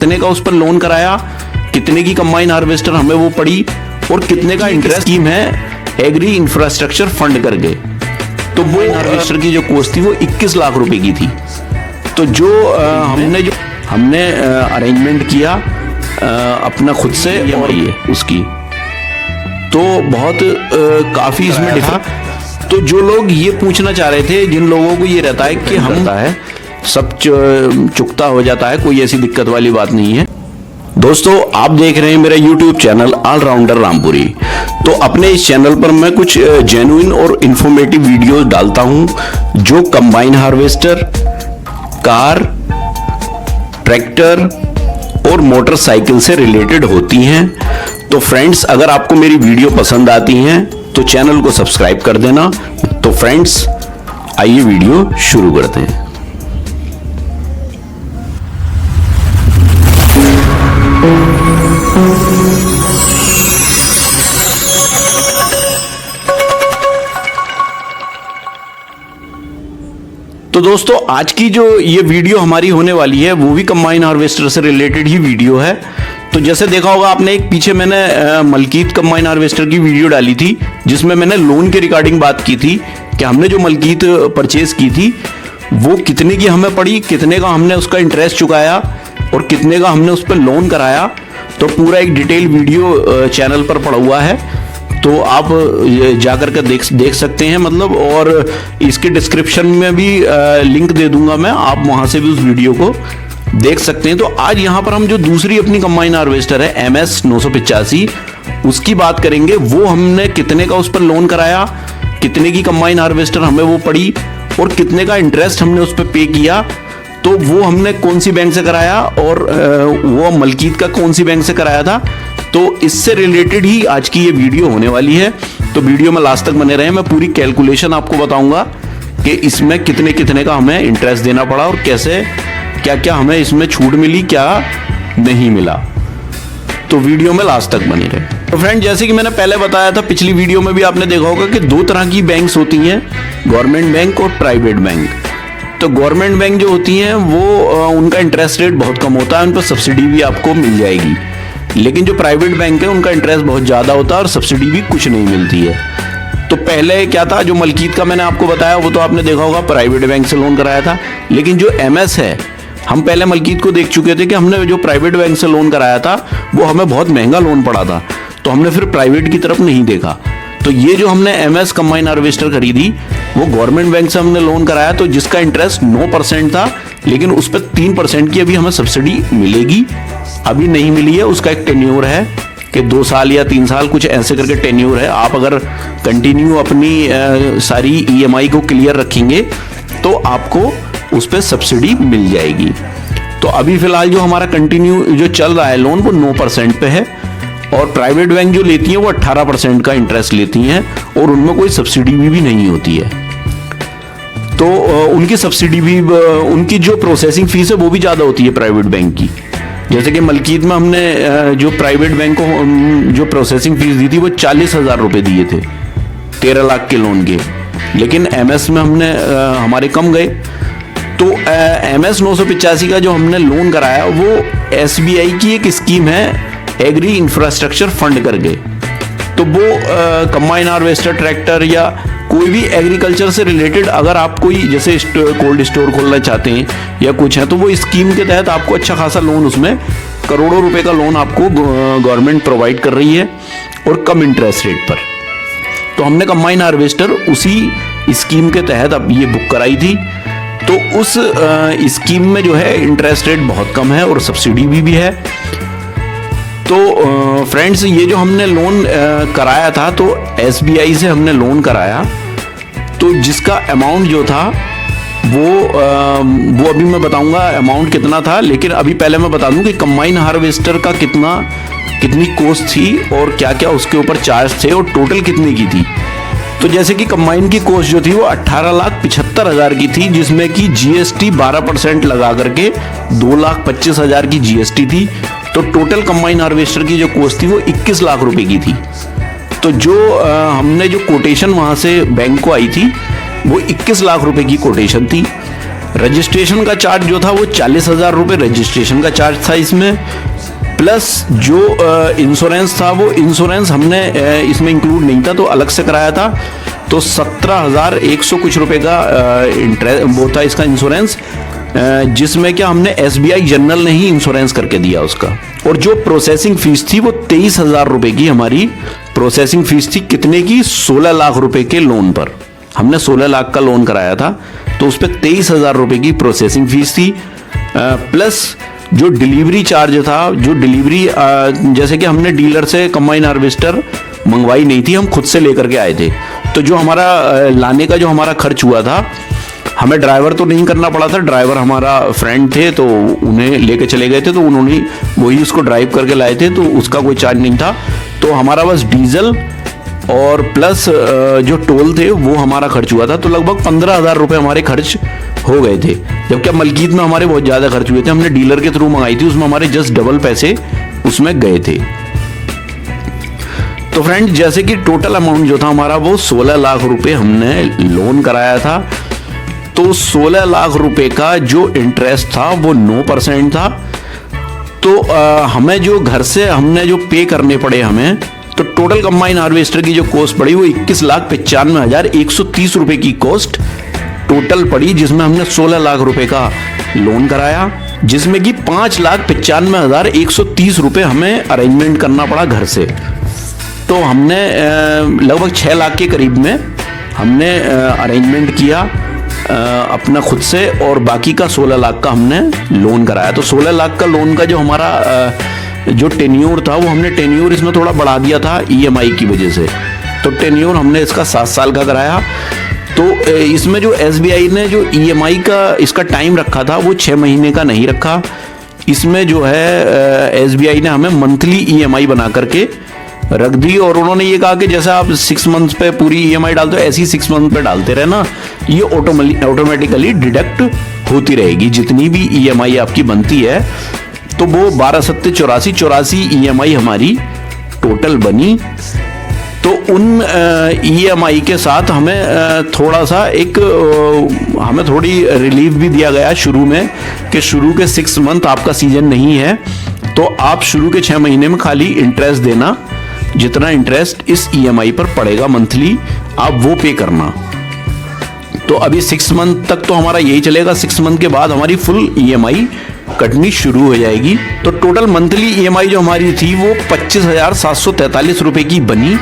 कितने का उस पर लोन कराया, कितने की कंबाइन हार्वेस्टर हमें वो पड़ी और कितने का इंटरेस्ट स्कीम है एग्री इंफ्रास्ट्रक्चर फंड करके। तो वो हार्वेस्टर की जो कॉस्ट थी वो 21 लाख रुपए की थी। तो जो हमने अरेंजमेंट किया अपना खुद से और ये उसकी तो बहुत काफी इसमें डिफरेंस। तो जो लोग ये पूछना चाह रहे थे, जिन लोगों को ये रहता है कि हम सब चुकता हो जाता है, कोई ऐसी दिक्कत वाली बात नहीं है। दोस्तों आप देख रहे हैं मेरा YouTube चैनल ऑलराउंडर रामपुरी। तो अपने इस चैनल पर मैं कुछ जेन्युइन और इंफॉर्मेटिव वीडियोस डालता हूं जो कंबाइन हार्वेस्टर, कार, ट्रैक्टर और मोटरसाइकिल से रिलेटेड होती हैं। तो फ्रेंड्स अगर आपको मेरी वीडियो पसंद आती हैं तो चैनल को सब्सक्राइब कर देना। तो फ्रेंड्स आइए वीडियो शुरू करते हैं। तो दोस्तों आज की जो ये वीडियो हमारी होने वाली है वो भी कंबाइन हार्वेस्टर से रिलेटेड ही वीडियो है। तो जैसे देखा होगा आपने, एक पीछे मैंने मलकीत कंबाइन हार्वेस्टर की वीडियो डाली थी जिसमें मैंने लोन के रिगार्डिंग बात की थी कि हमने जो मलकीत परचेज की थी वो कितने की हमें पड़ी, कितने का हमने उसका इंटरेस्ट चुकाया और कितने का हमने उस पर लोन कराया। तो पूरा एक डिटेल वीडियो चैनल पर पड़ा हुआ है, तो आप जाकर के देख सकते हैं मतलब। और इसके डिस्क्रिप्शन में भी लिंक दे दूंगा मैं, आप वहां से भी उस वीडियो को देख सकते हैं। तो आज यहाँ पर हम जो दूसरी अपनी कंबाइन हार्वेस्टर है MS 985 उसकी बात करेंगे। वो हमने कितने का उस पर लोन कराया, कितने की कंबाइन हार्वेस्टर हमें वो पड़ी और कितने का इंटरेस्ट हमने उस पर पे किया। तो वो हमने कौन सी बैंक से कराया और वो मलकीत का कौन सी बैंक से कराया था। तो इससे रिलेटेड ही आज की ये वीडियो होने वाली है। तो वीडियो में लास्ट तक बने रहें, मैं पूरी कैलकुलेशन आपको बताऊंगा कि इसमें कितने कितने का हमें इंटरेस्ट देना पड़ा और कैसे क्या क्या हमें इसमें छूट मिली, क्या नहीं मिला। तो वीडियो में लास्ट तक बने रहे। तो फ्रेंड जैसे कि मैंने पहले बताया था, पिछली वीडियो में भी आपने देखा होगा कि दो तरह की बैंक्स होती हैं, गवर्नमेंट बैंक और प्राइवेट बैंक। तो गवर्नमेंट बैंक जो होती हैं वो उनका इंटरेस्ट रेट बहुत कम होता है, उन पर सब्सिडी भी आपको मिल जाएगी। लेकिन जो प्राइवेट बैंक है उनका इंटरेस्ट बहुत ज़्यादा होता है और सब्सिडी भी कुछ नहीं मिलती है। तो पहले क्या था, जो मलकीत का मैंने आपको बताया वो तो आपने देखा होगा प्राइवेट बैंक से लोन कराया था। लेकिन जो MS है, हम पहले मलकीत को देख चुके थे कि हमने जो प्राइवेट बैंक से लोन कराया था वो हमें बहुत महंगा लोन पड़ा था, तो हमने फिर प्राइवेट की तरफ नहीं देखा। तो ये जो हमने MS कंबाइन हार्वेस्टर खरीदी वो गवर्नमेंट बैंक से हमने लोन कराया, तो जिसका इंटरेस्ट 9% था, लेकिन उस पर 3% की अभी हमें सब्सिडी मिलेगी। अभी नहीं मिली है, उसका एक टेन्योर है कि 2 साल या 3 साल कुछ ऐसे करके टेन्योर है। आप अगर कंटिन्यू अपनी सारी EMI को क्लियर रखेंगे तो आपको उस पर सब्सिडी मिल जाएगी। तो अभी फिलहाल जो हमारा कंटिन्यू जो चल रहा है लोन वो 9% पे है और प्राइवेट बैंक जो लेती हैं वो 18% का इंटरेस्ट लेती हैं और उनमें कोई सब्सिडी भी नहीं होती है। तो उनकी सब्सिडी भी, उनकी जो प्रोसेसिंग फीस है वो भी ज़्यादा होती है प्राइवेट बैंक की। जैसे कि मलकीत में हमने जो प्राइवेट बैंक को जो प्रोसेसिंग फीस दी थी वो 40,000 रुपये दिए थे 13 लाख के लोन के, लेकिन MS में हमने हमारे कम गए। तो MS 985 का जो हमने लोन कराया वो SBI की एक स्कीम है एग्री इंफ्रास्ट्रक्चर फंड करके। तो वो कंबाइन हार्वेस्टर, ट्रैक्टर या कोई भी एग्रीकल्चर से रिलेटेड अगर आप कोई जैसे कोल्ड स्टोर खोलना चाहते हैं या कुछ है तो वो स्कीम के तहत आपको अच्छा खासा लोन, उसमें करोड़ों रुपए का लोन आपको गवर्नमेंट प्रोवाइड कर रही है और कम इंटरेस्ट रेट पर। तो हमने कंबाइन हार्वेस्टर उसी स्कीम के तहत अब ये बुक कराई थी। तो उस स्कीम में जो है इंटरेस्ट रेट बहुत कम है और सब्सिडी भी है। तो फ्रेंड्स ये जो हमने लोन कराया था तो SBI से हमने लोन कराया, तो जिसका अमाउंट जो था वो अभी मैं बताऊंगा अमाउंट कितना था। लेकिन अभी पहले मैं बता दूं कि कंबाइन हार्वेस्टर का कितनी कॉस्ट थी और क्या क्या उसके ऊपर चार्ज थे और टोटल कितने की थी। तो जैसे कि कंबाइन की कॉस्ट जो थी वो 18,75,000 की थी, जिसमें कि GST 12% लगा करके 2,25,000 की GST थी। तो टोटल कंबाइन हार्वेस्टर की जो कॉस्ट थी वो 21 लाख रुपए की थी। तो जो हमने जो कोटेशन वहां से बैंक को आई थी वो 21 लाख रुपए की कोटेशन थी। रजिस्ट्रेशन का चार्ज जो था वो 40,000 रुपये रजिस्ट्रेशन का चार्ज था इसमें, प्लस जो इंश्योरेंस था वो इंश्योरेंस हमने इसमें इंक्लूड नहीं था तो अलग से कराया था। तो 17,100 कुछ रुपए का इंटरेस्ट वो था इसका इंश्योरेंस, जिसमें क्या हमने SBI जनरल ने ही इंश्योरेंस करके दिया उसका। और जो प्रोसेसिंग फीस थी वो 23,000 रुपए की हमारी प्रोसेसिंग फीस थी। कितने की? 16 लाख रुपए के लोन पर। हमने 16 लाख का लोन कराया था तो उस पर 23,000 रुपए की प्रोसेसिंग फीस थी, प्लस जो डिलीवरी चार्ज था, जो डिलीवरी जैसे कि हमने डीलर से कंबाइन हार्वेस्टर मंगवाई नहीं थी, हम खुद से लेकर के आए थे। तो जो हमारा लाने का जो हमारा खर्च हुआ था, हमें ड्राइवर तो नहीं करना पड़ा था, ड्राइवर हमारा फ्रेंड थे तो उन्हें लेके चले गए थे, तो उन्होंने वही उसको ड्राइव करके लाए थे, तो उसका कोई चार्ज नहीं था। तो हमारा बस डीजल और प्लस जो टोल थे वो हमारा खर्च हुआ था। तो लगभग 15,000 रुपये हमारे खर्च हो गए थे, जबकि मलकीत में हमारे बहुत ज़्यादा खर्च हुए थे। हमने डीलर के थ्रू मंगाई थी, उसमें हमारे जस्ट डबल पैसे उसमें गए थे। तो फ्रेंड, जैसे कि टोटल अमाउंट जो था हमारा वो 16 लाख रुपए हमने लोन कराया था। तो 16 लाख रुपए का जो इंटरेस्ट था वो 9% था। तो हमें जो घर से हमने जो पे करने पड़े हमें, तो टोटल कंबाइन हार्वेस्टर की जो कॉस्ट पड़ी वो 21,95,130 रुपए की कॉस्ट टोटल पड़ी, जिसमें हमने 16 लाख रुपए का लोन कराया, जिसमें कि 5,95,130 रुपए हमें अरेंजमेंट करना पड़ा घर से। तो हमने लगभग 6 लाख के करीब में हमने अरेंजमेंट किया अपना खुद से, और बाकी का 16 लाख का हमने लोन कराया। तो 16 लाख का लोन का जो हमारा जो टेन्योर था वो हमने टेन्योर इसमें थोड़ा बढ़ा दिया था EMI की वजह से। तो टेन्योर हमने इसका 7 साल का कराया। तो इसमें जो SBI ने जो EMI का इसका टाइम रखा था वो 6 महीने का नहीं रखा। इसमें जो है SBI ने हमें मंथली EMI बना करके रख दी, और उन्होंने ये कहा कि जैसा आप 6 मंथ पे पूरी EMI डालते हो ऐसी 6 मंथ पे डालते रहना, ये ऑटोमेटिकली डिडक्ट होती रहेगी जितनी भी EMI आपकी बनती है। तो वो 12,784 EMI हमारी टोटल बनी। तो उन EMI के साथ हमें थोड़ा सा हमें थोड़ी रिलीफ भी दिया गया शुरू में, कि शुरू के 6 मंथ आपका सीजन नहीं है, तो आप शुरू के 6 महीने में खाली इंटरेस्ट देना, जितना इंटरेस्ट इस EMI पर पड़ेगा मंथली आप वो पे करना। तो अभी 6 मंथ तक तो हमारा यही चलेगा, 6 मंथ के बाद हमारी फुल EMI कटनी शुरू हो जाएगी। तो टोटल मंथली EMI जो हमारी थी वो 25,743 रुपए की बनी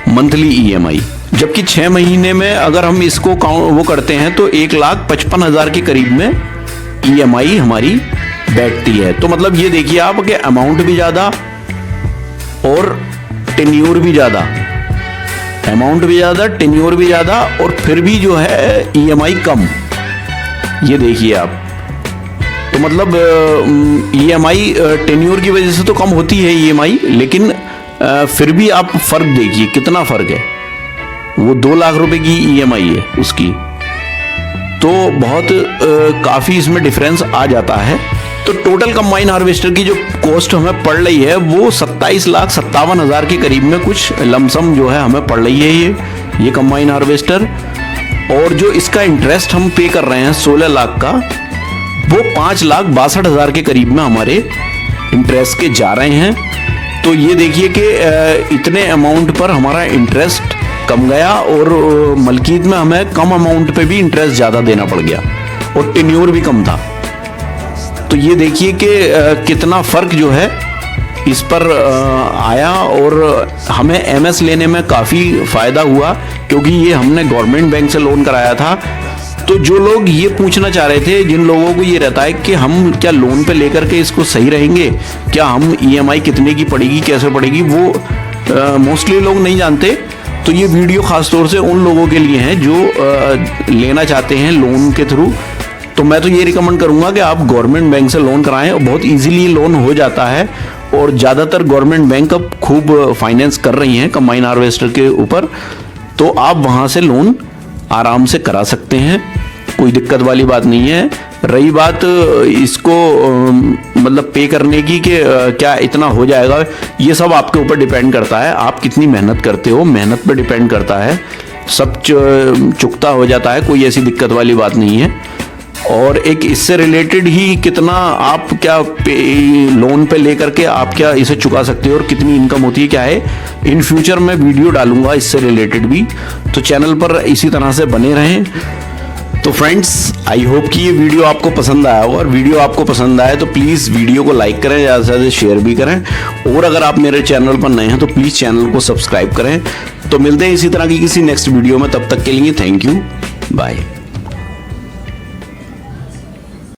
मंथली EMI, जबकि 6 महीने में अगर हम इसको वो करते हैं तो 1,55,000 के करीब में EMI हमारी बैठती है। तो मतलब ये देखिए आप कि अमाउंट भी ज़्यादा और टेन्योर भी ज़्यादा, अमाउंट भी ज़्यादा, टेन्योर भी ज़्यादा, और फिर भी जो है EMI कम। ये देखिए आप, तो मतलब EMI टेन्योर की वजह से तो कम होती है EMI, लेकिन फिर भी आप फर्क देखिए कितना फर्क है। वो 2 लाख रुपए की EMI है उसकी, तो बहुत काफ़ी इसमें डिफरेंस आ जाता है। तो टोटल कंबाइन हार्वेस्टर की जो कॉस्ट हमें पड़ रही है वो 27,57,000 के करीब में कुछ लमसम जो है हमें पड़ रही है ये कंबाइन हार्वेस्टर। और जो इसका इंटरेस्ट हम पे कर रहे हैं 16 लाख का, वो 5,62,000 के करीब में हमारे इंटरेस्ट के जा रहे हैं। तो ये देखिए कि इतने अमाउंट पर हमारा इंटरेस्ट कम गया, और मलकीत में हमें कम अमाउंट पे भी इंटरेस्ट ज़्यादा देना पड़ गया, और टेन्योर भी कम था। तो ये देखिए कि कितना फ़र्क जो है इस पर आया, और हमें MS लेने में काफ़ी फ़ायदा हुआ, क्योंकि ये हमने गवर्नमेंट बैंक से लोन कराया था। तो जो लोग ये पूछना चाह रहे थे, जिन लोगों को ये रहता है कि हम क्या लोन पे लेकर के इसको सही रहेंगे, क्या हम EMI कितने की पड़ेगी, कैसे पड़ेगी, वो मोस्टली लोग नहीं जानते। तो ये वीडियो ख़ास तौर से उन लोगों के लिए है जो लेना चाहते हैं लोन के थ्रू। तो मैं तो ये रिकमेंड करूंगा कि आप गवर्नमेंट बैंक से लोन कराएं, और बहुत इजीली लोन हो जाता है, और ज़्यादातर गवर्नमेंट बैंक अब खूब फाइनेंस कर रही हैं कंबाइन हार्वेस्टर के ऊपर। तो आप वहाँ से लोन आराम से करा सकते हैं, कोई दिक्कत वाली बात नहीं है। रही बात इसको मतलब पे करने की कि क्या इतना हो जाएगा, ये सब आपके ऊपर डिपेंड करता है, आप कितनी मेहनत करते हो, मेहनत पे डिपेंड करता है। सब चुकता हो जाता है, कोई ऐसी दिक्कत वाली बात नहीं है। और एक इससे रिलेटेड ही कितना आप क्या लोन पे लेकर के आप क्या इसे चुका सकते हो और कितनी इनकम होती है क्या है, इन फ्यूचर मैं वीडियो डालूंगा इससे रिलेटेड भी। तो चैनल पर इसी तरह से बने रहें। तो फ्रेंड्स, आई होप कि ये वीडियो आपको पसंद आया होगा, और वीडियो आपको पसंद आए तो प्लीज़ वीडियो को लाइक करें, ज़्यादा से ज़्यादा शेयर भी करें, और अगर आप मेरे चैनल पर नए हैं तो प्लीज़ चैनल को सब्सक्राइब करें। तो मिलते हैं इसी तरह की किसी नेक्स्ट वीडियो में, तब तक के लिए थैंक यू, बाय।